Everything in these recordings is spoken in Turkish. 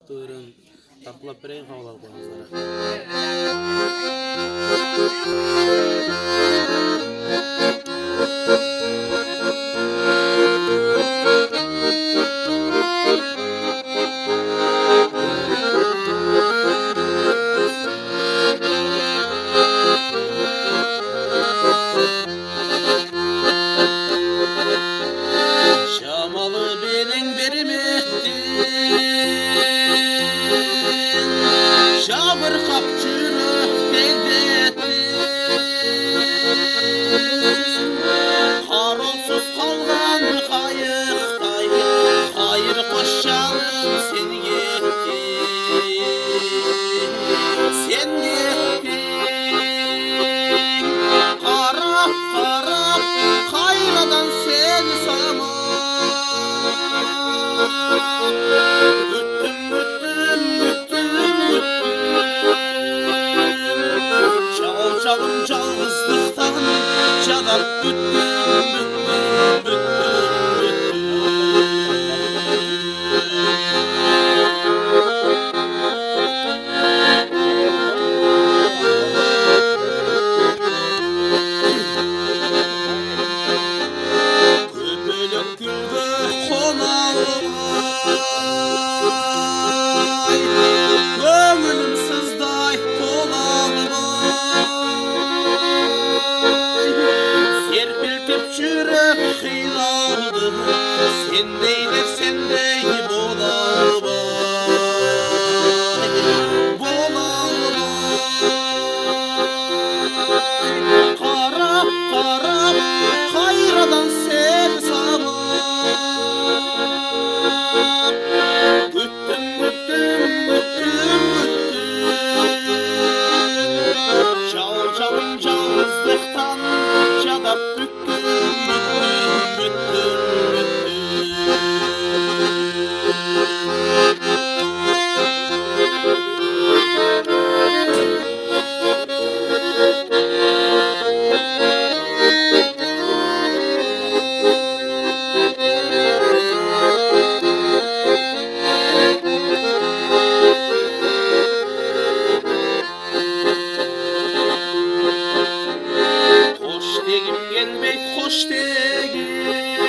Buyurun. Taklap vereyim havalar koyunuzlara. Şamalı benim berim ettin, şabır kapçırık devlettin. Karolsuz kalgan kayıktay, hayır koşalım sen gittin, sen gittin. Karap karap hayradan seni saman, güttüm güttüm güttüm güttüm. Çal çalım çalgızlıktan çadap güttüm güttüm güttüm Köpelek gülbe konalım, gönlüm sızday tolalım. Serpiltip çürek kıylaldı, sendeyler sendey bolalım, bolalım. Karap karap hayradan seni saman, güttüm güttüm güttüm güttüm. Çal çalım çalgızlıktan çadap büktüm büktüm büktüm gelmek hoş değil,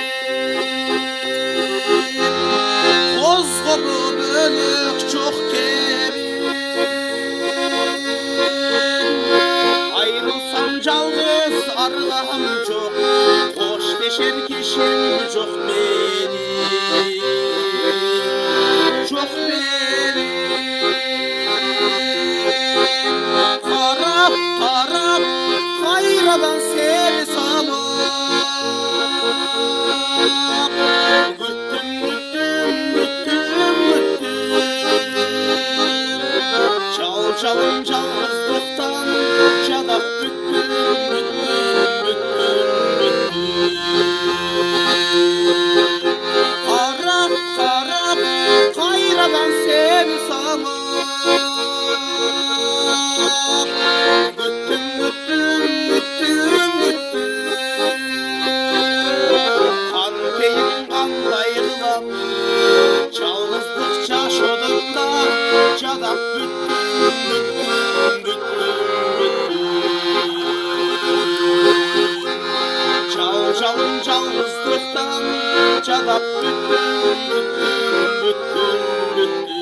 kozgolu bölük çok kerim. Ayrılsam calgız argahım çok, hoş deşer kişim çok benim, çok benim. Karap karap hayradan seni saman, güttüm güttüm güttüm güttüm. Çal çalım çalgızlıktan çadap büktüm büktüm büktüm büktüm. Karap karap hayradan seni saman, güttüm güttüm güttüm güttüm. Kan peyin kanday yılan, çalgızdıkça şodunda çadap büttüm büttüm büttüm büttüm. Çal çalım çalgızlıktan çadap büttüm büttüm büttüm büttüm.